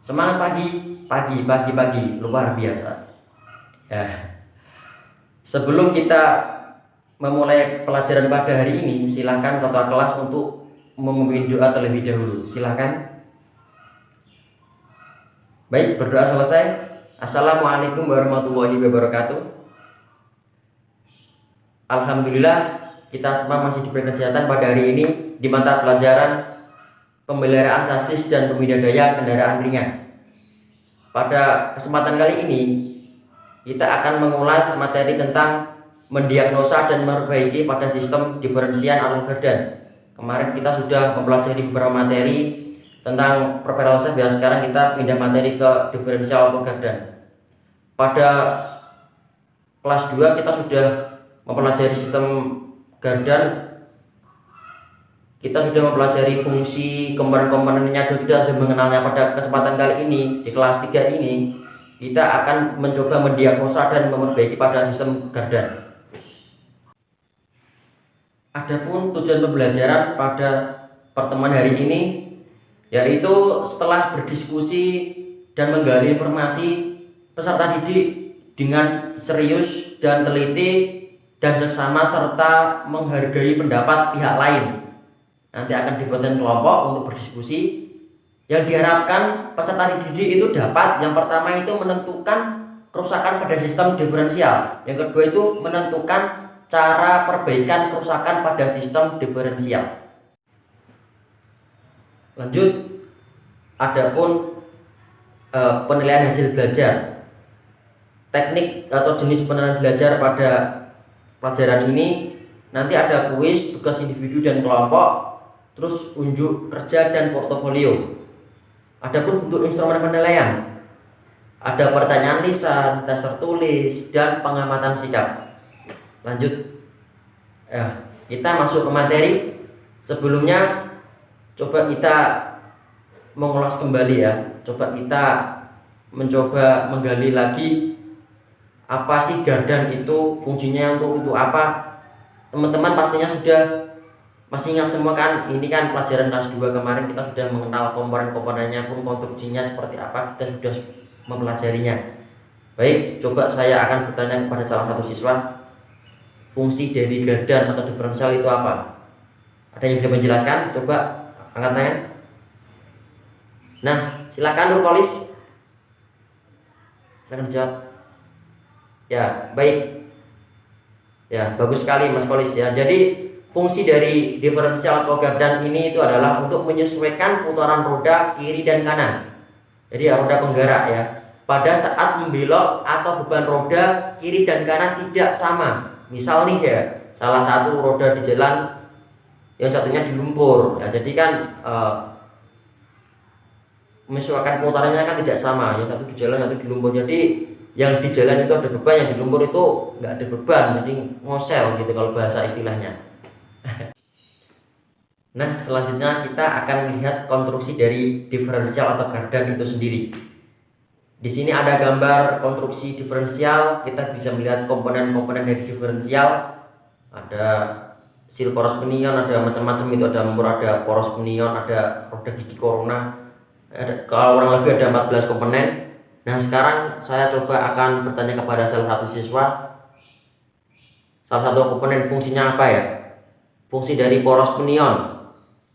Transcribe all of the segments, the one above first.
Semangat pagi, luar biasa. Ya, sebelum kita memulai pelajaran pada hari ini, silakan ketua kelas untuk memimpin doa terlebih dahulu. Silakan. Baik, berdoa selesai. Assalamualaikum warahmatullahi wabarakatuh. Alhamdulillah, kita semua masih diberi kesehatan pada hari ini di mata pelajaran pemeliharaan sasis dan pembina daya kendaraan ringan. Pada kesempatan kali ini kita akan mengulas materi tentang mendiagnosa dan memperbaiki pada sistem diferensian atau gardan. Kemarin kita sudah mempelajari beberapa materi tentang propeller self, ya. Sekarang kita pindah materi ke diferensial atau gardan. Pada kelas 2 kita sudah mempelajari sistem gardan. Kita sudah mempelajari fungsi komponen-komponennya dan kita sudah mengenalnya. Pada kesempatan kali ini di kelas 3 ini kita akan mencoba mendiagnosa dan memperbaiki pada sistem gardan. Adapun tujuan pembelajaran pada pertemuan hari ini yaitu setelah berdiskusi dan menggali informasi, peserta didik dengan serius dan teliti dan seksama serta menghargai pendapat pihak lain nanti akan dibuatkan kelompok untuk berdiskusi. Yang diharapkan peserta didik itu dapat, yang pertama itu menentukan kerusakan pada sistem diferensial, yang kedua itu menentukan cara perbaikan kerusakan pada sistem diferensial. Lanjut, adapun penilaian hasil belajar, teknik atau jenis penilaian belajar pada pelajaran ini nanti ada kuis, tugas individu dan kelompok, terus unjuk kerja dan portofolio. Adapun bentuk instrumen penilaian, ada pertanyaan lisan, tes tertulis, dan pengamatan sikap. Lanjut, kita masuk ke materi. Sebelumnya coba kita mengulas kembali, ya. Coba kita mencoba menggali lagi apa sih gardan itu, fungsinya untuk apa. Teman-teman pastinya sudah masih ingat semua kan? Ini kan pelajaran kelas 2 kemarin kita sudah mengenal komponen-komponennya pun konstruksinya seperti apa, kita sudah mempelajarinya. Baik, coba saya akan bertanya kepada salah satu siswa, fungsi dari gardan atau diferensial itu apa? Ada yang bisa menjelaskan? Coba angkat tangan. Nah, silakan Nurkolis. Silakan jawab. Ya, baik. Ya, bagus sekali Mas Kolis, ya. Jadi fungsi dari diferensial atau gardan ini itu adalah untuk menyesuaikan putaran roda kiri dan kanan. Jadi roda penggerak, ya. Pada saat membelok atau beban roda kiri dan kanan tidak sama. Misal nih, ya, salah satu roda di jalan, yang satunya di lumpur. Ya, jadi kan menyesuaikan putarannya kan tidak sama. Yang satu di jalan, yang satu di lumpur. Jadi yang di jalan itu ada beban, yang di lumpur itu nggak ada beban. Jadi ngosel gitu kalau bahasa istilahnya. Nah, selanjutnya kita akan melihat konstruksi dari diferensial atau gardan itu sendiri. Di sini ada gambar konstruksi diferensial. Kita bisa melihat komponen-komponen dari diferensial. Ada seal poros pinion, ada macam-macam itu, ada mur, ada poros pinion, ada roda gigi corona. Kalau kurang lebih ada 14 komponen. Nah, sekarang saya coba akan bertanya kepada salah satu siswa. Salah satu komponen fungsinya apa, ya? Fungsi dari poros pinion.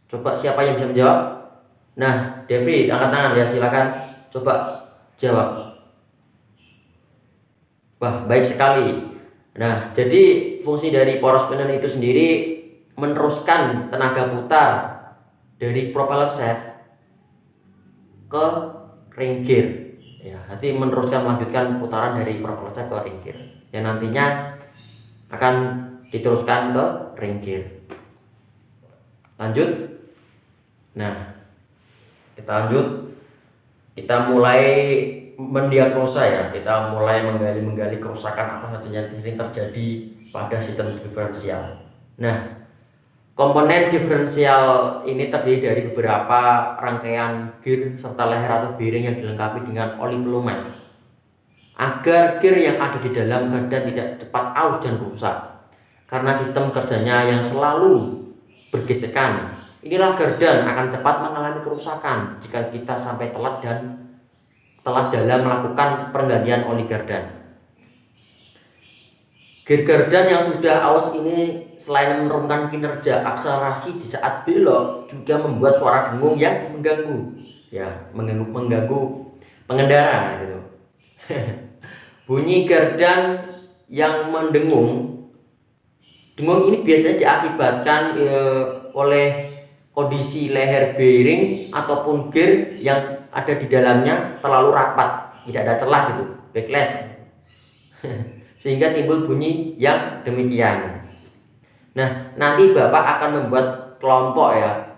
Coba siapa yang bisa menjawab? Nah, Devi, angkat tangan, ya, silakan. Coba jawab. Wah, baik sekali. Nah, jadi fungsi dari poros pinion itu sendiri meneruskan tenaga putar dari propeller shaft ke ring gear. Ya, nanti melanjutkan putaran dari propeller shaft ke ring gear. Yang nantinya akan diteruskan ke ring gear. Lanjut. Nah, kita lanjut. Kita mulai mendiagnosa, ya. Kita mulai menggali kerusakan apa saja yang sering terjadi pada sistem diferensial. Nah, komponen diferensial ini terdiri dari beberapa rangkaian gear serta leher atau bearing yang dilengkapi dengan oli pelumas agar gear yang ada di dalam gardan tidak cepat aus dan rusak karena sistem kerjanya yang selalu bergesekan. Inilah gardan akan cepat mengalami kerusakan jika kita sampai telat dan telah dalam melakukan penggantian oli gardan. Gear gardan yang sudah aus ini selain menurunkan kinerja akselerasi di saat belok, juga membuat suara dengung yang mengganggu, ya mengganggu pengendara gitu. Bunyi gardan yang mendengung, dengung ini biasanya diakibatkan oleh kondisi leher bearing ataupun gear yang ada di dalamnya terlalu rapat, tidak ada celah gitu, backlash. Sehingga timbul bunyi yang demikian. Nah, nanti Bapak akan membuat kelompok ya.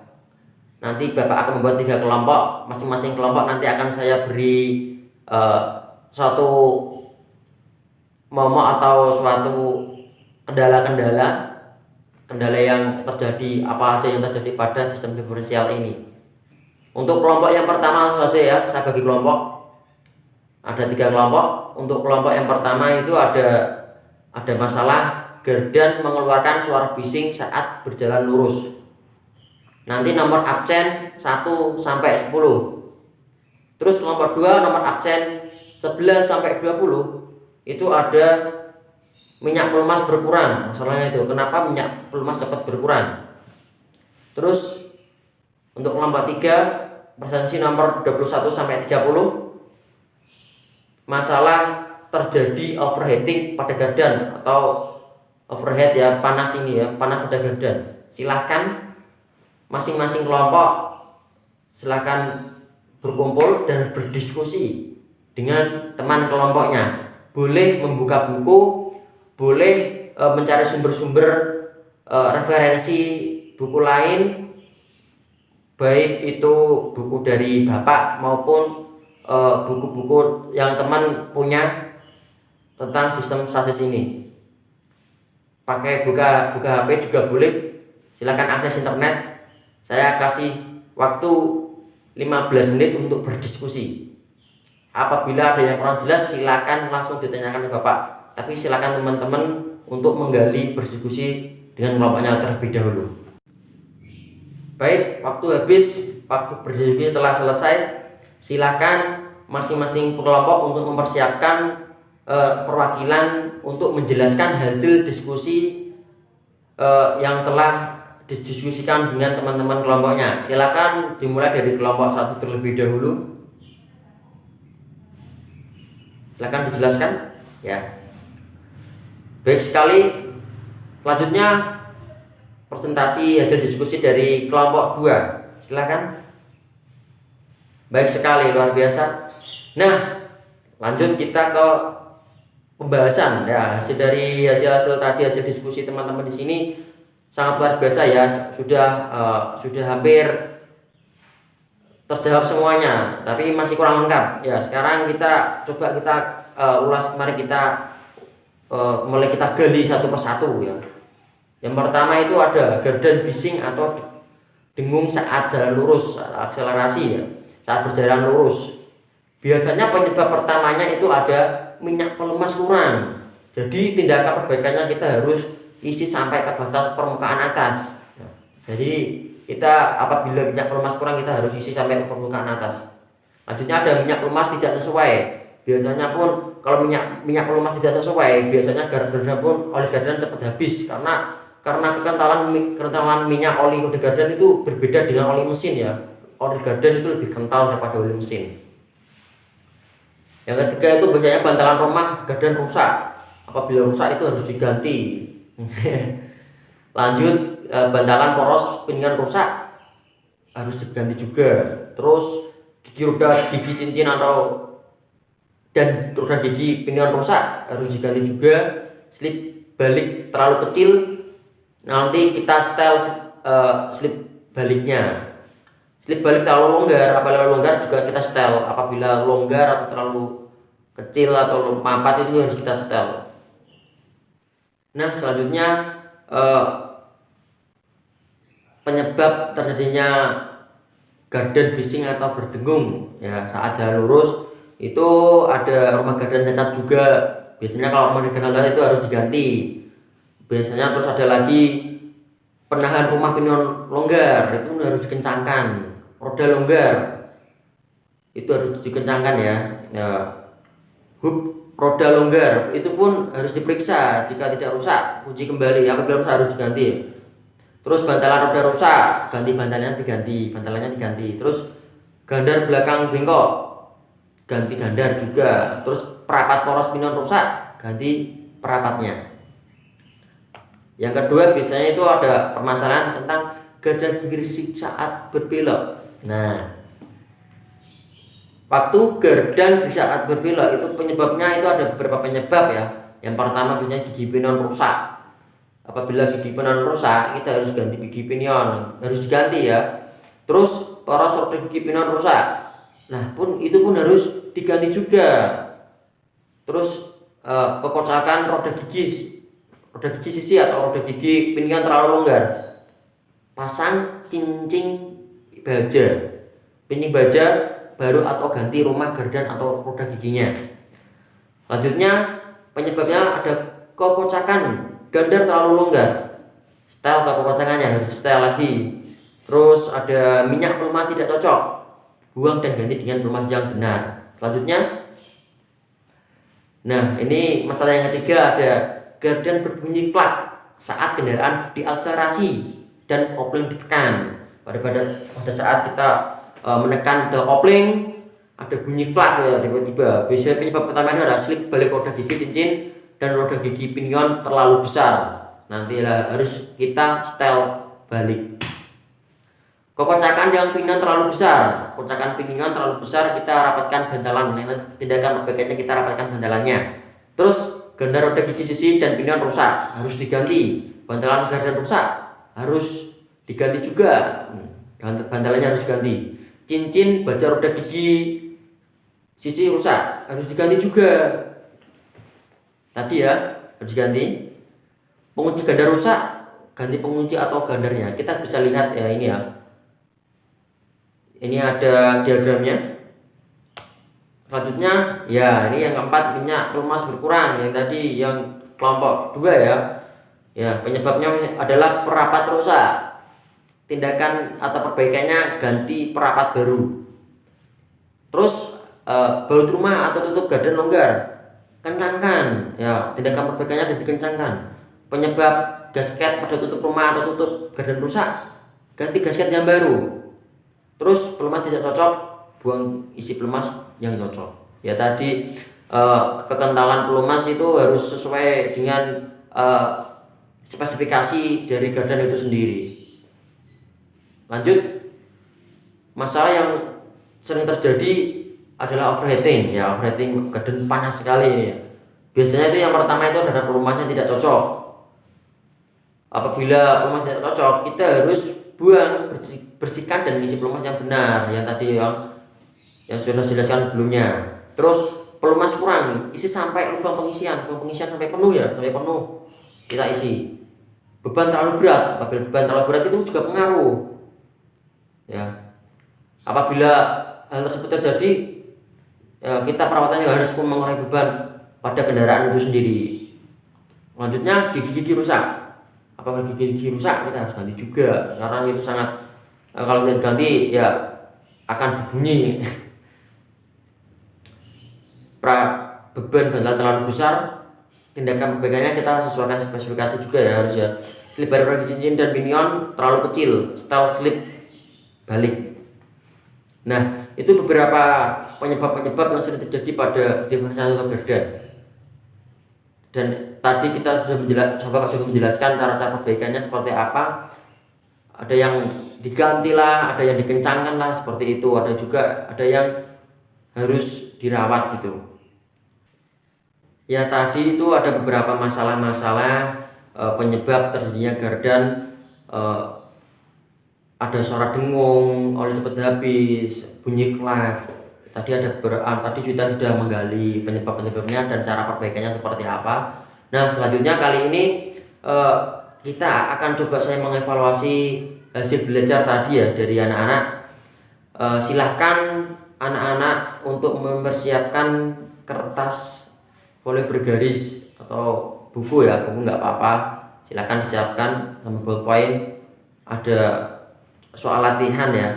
Nanti Bapak akan membuat 3 kelompok, masing-masing kelompok nanti akan saya beri suatu momok atau suatu kendala yang terjadi, apa aja yang terjadi pada sistem diferensial ini. Untuk kelompok yang pertama saja ya, saya bagi kelompok. Ada 3 kelompok. Untuk kelompok yang pertama itu ada masalah gardan mengeluarkan suara bising saat berjalan lurus. Nanti nomor absen 1 sampai 10. Terus kelompok 2 nomor absen 11 sampai 20 itu ada minyak pelumas berkurang. Masalahnya itu kenapa minyak pelumas cepat berkurang. Terus untuk kelompok 3 presensi nomor 21 sampai 30 masalah terjadi overheating pada gardan atau overheat ya, panas ini ya, panas pada gardan. Silahkan masing-masing kelompok silahkan berkumpul dan berdiskusi dengan teman kelompoknya. Boleh membuka buku, boleh mencari sumber-sumber referensi buku lain, baik itu buku dari Bapak maupun buku-buku yang teman punya tentang sistem sasis ini. Pakai buka HP juga boleh. Silakan akses internet. Saya kasih waktu 15 menit untuk berdiskusi. Apabila ada yang kurang jelas silakan langsung ditanyakan ke Bapak. Tapi silakan teman-teman untuk menggali berdiskusi dengan kelompoknya terlebih dahulu. Baik, waktu habis, waktu berdiskusi telah selesai. Silakan masing-masing kelompok untuk mempersiapkan perwakilan untuk menjelaskan hasil diskusi yang telah didiskusikan dengan teman-teman kelompoknya. Silakan dimulai dari kelompok 1 terlebih dahulu. Silakan dijelaskan ya. Baik sekali. Selanjutnya presentasi hasil diskusi dari kelompok 2. Silakan. Baik sekali, luar biasa. Nah, lanjut kita ke pembahasan ya. Hasil tadi, hasil diskusi teman-teman di sini sangat luar biasa ya. Sudah hampir terjawab semuanya, tapi masih kurang lengkap ya. Sekarang kita coba ulas, mari kita mulai kita gali satu persatu ya. Yang pertama itu ada gardan bising atau dengung saat jalan lurus, akselerasi ya, saat berjalan lurus. Biasanya penyebab pertamanya itu ada minyak pelumas kurang. Jadi tindakan perbaikannya kita harus isi sampai ke batas permukaan atas. Jadi kita apabila minyak pelumas kurang kita harus isi sampai ke permukaan atas. Selanjutnya ada minyak pelumas tidak sesuai. Biasanya pun kalau minyak pelumas tidak sesuai, biasanya gardan pun oli gardan cepat habis karena kekentalan minyak oli gardan itu berbeda dengan oli mesin ya. Oli gardan itu lebih kental daripada oli mesin. Yang ketiga itu biasanya bantalan rumah gardan rusak. Apabila rusak itu harus diganti. Lanjut, bantalan poros piningan rusak harus diganti juga. Terus gigi cincin dan roda gigi piningan rusak harus diganti juga. Slip balik terlalu kecil, nanti kita setel slip baliknya. Slip balik terlalu longgar, apabila longgar juga kita setel. Apabila longgar atau terlalu kecil atau mapat itu harus kita setel. Nah, selanjutnya penyebab terjadinya gardan bising atau berdengung ya saat jalan lurus itu ada rumah gardan cacat juga. Biasanya kalau rumah gardan cacat itu harus diganti. Biasanya terus ada lagi penahan rumah pinion longgar, itu harus dikencangkan. Roda longgar itu harus dikencangkan ya. Hub roda longgar itu pun harus diperiksa, jika tidak rusak kunci kembali, apabila rusak harus diganti. Terus bantalan roda rusak, ganti bantalannya diganti. Terus gandar belakang bengkok, ganti gandar juga. Terus perapat poros pinon rusak, ganti perapatnya. Yang kedua biasanya itu ada permasalahan tentang gardan berisik saat berbelok. Nah, waktu gardan di saat berbelok itu penyebabnya itu ada beberapa penyebab ya. Yang pertama biasanya gigi pinon rusak. Apabila gigi pinon rusak, kita harus ganti gigi pinon, harus diganti ya. Terus poros roda gigi pinon rusak, nah itu pun harus diganti juga. Terus kekocakan roda gigi sisi atau roda gigi pinion terlalu longgar, pasang cincin baja baru atau ganti rumah gardan atau roda giginya. Selanjutnya penyebabnya ada kekocakan gandar terlalu longgar, setel kekocakannya harus setel lagi. Terus ada minyak pelumas tidak cocok, buang dan ganti dengan pelumas yang benar. Selanjutnya, nah ini masalah yang ketiga, ada gardan berbunyi klak saat kendaraan diakselerasi dan kopling ditekan. Pada saat kita menekan the kopling, ada bunyi klak ya tiba-tiba. Biasanya penyebab utamanya adalah slip balik roda gigi cincin dan roda gigi pinion terlalu besar. Nanti harus kita setel balik. Kekocakan yang pinion terlalu besar, kita rapatkan bantalan. Tindakan perbaikannya kita rapatkan bantalannya. Terus gandar roda gigi sisi dan pinion rusak, harus diganti. Bantalan gardan rusak, harus diganti juga. Bantalannya harus diganti. Cincin baja roda gigi sisi rusak, harus diganti juga. Tadi ya, harus diganti. Pengunci gandar rusak, ganti pengunci atau gandarnya. Kita bisa lihat ya, ini ya. Ini ada diagramnya. Selanjutnya ya, ini yang keempat, minyak pelumas berkurang. Yang tadi yang kelompok 2 ya. Ya, penyebabnya adalah perapat rusak. Tindakan atau perbaikannya ganti perapat baru. Terus baut rumah atau tutup gardan longgar, kencangkan ya, tindakan perbaikannya dikencangkan. Penyebab gasket pada tutup rumah atau tutup gardan rusak, ganti gasket yang baru. Terus pelumas tidak cocok, buang isi pelumas yang cocok. Ya tadi kekentalan pelumas itu harus sesuai dengan spesifikasi dari gardan itu sendiri. Lanjut, masalah yang sering terjadi adalah overheating. Ya, overheating gardan panas sekali ini ya. Biasanya itu yang pertama itu adalah pelumasnya tidak cocok. Apabila pelumas tidak cocok, kita harus buang, bersihkan dan isi pelumas yang benar, yang tadi yang sudah dijelaskan sebelumnya. Terus pelumas kurang, isi sampai lubang pengisian sampai penuh ya, sampai penuh kita isi. Beban terlalu berat, apabila beban terlalu berat itu juga pengaruh. Ya, apabila hal tersebut terjadi, ya, kita perawatannya harus mengurangi beban pada kendaraan itu sendiri. Selanjutnya gigi-gigi rusak. Apabila gigi rusak, kita harus ganti juga, karena itu sangat kalau tidak ganti ya akan berbunyi. Beban bantalan terlalu besar, tindakan perbaikannya kita sesuaikan spesifikasi juga ya, harus ya. Slip balik cincin dan pinion terlalu kecil, setel slip balik. Nah, itu beberapa penyebab yang sering terjadi pada diferensial gardan. Dan tadi kita sudah menjelaskan cara-cara perbaikannya seperti apa. Ada yang diganti lah, ada yang dikencangkan lah, seperti itu. Ada juga yang harus dirawat gitu. Ya tadi itu ada beberapa masalah-masalah penyebab terjadinya gardan. Ada suara dengung, oli cepat habis, bunyi klak. Tadi kita sudah menggali penyebabnya dan cara perbaikannya seperti apa. Nah, selanjutnya kali ini kita akan coba saya mengevaluasi hasil belajar tadi ya dari anak-anak. Silahkan anak-anak untuk mempersiapkan kertas folio bergaris atau buku ya, buku nggak apa-apa. Silahkan disiapkan sama ballpoint. Ada soal latihan ya.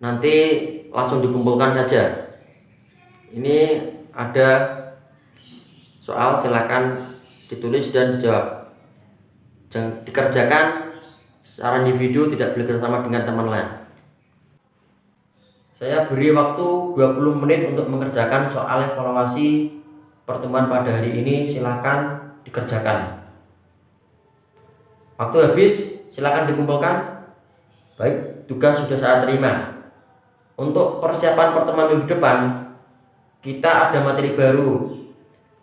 nanti langsung dikumpulkan saja. Ini ada soal, silakan ditulis dan dijawab. Jangan dikerjakan secara individu, tidak boleh bersama dengan teman lain. Saya beri waktu 20 menit untuk mengerjakan soal evaluasi pertemuan pada hari ini. Silakan dikerjakan. Waktu habis, silakan dikumpulkan. Baik, tugas sudah saya terima. Untuk persiapan pertemuan minggu depan, kita ada materi baru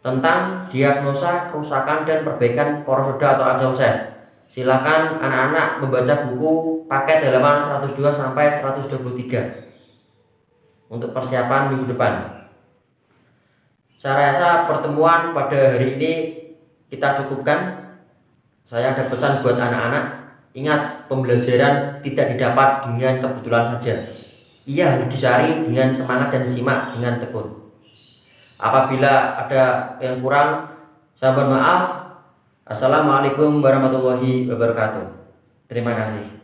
tentang diagnosa, kerusakan, dan perbaikan poros roda atau axle shaft. Silakan anak-anak membaca buku paket halaman 102 sampai 123 untuk persiapan minggu depan. Saya rasa pertemuan pada hari ini kita cukupkan. Saya ada pesan buat anak-anak. Ingat, pembelajaran tidak didapat dengan kebetulan saja. Ia harus dicari dengan semangat dan disimak dengan tekun. Apabila ada yang kurang, saya mohon maaf. Assalamualaikum warahmatullahi wabarakatuh. Terima kasih.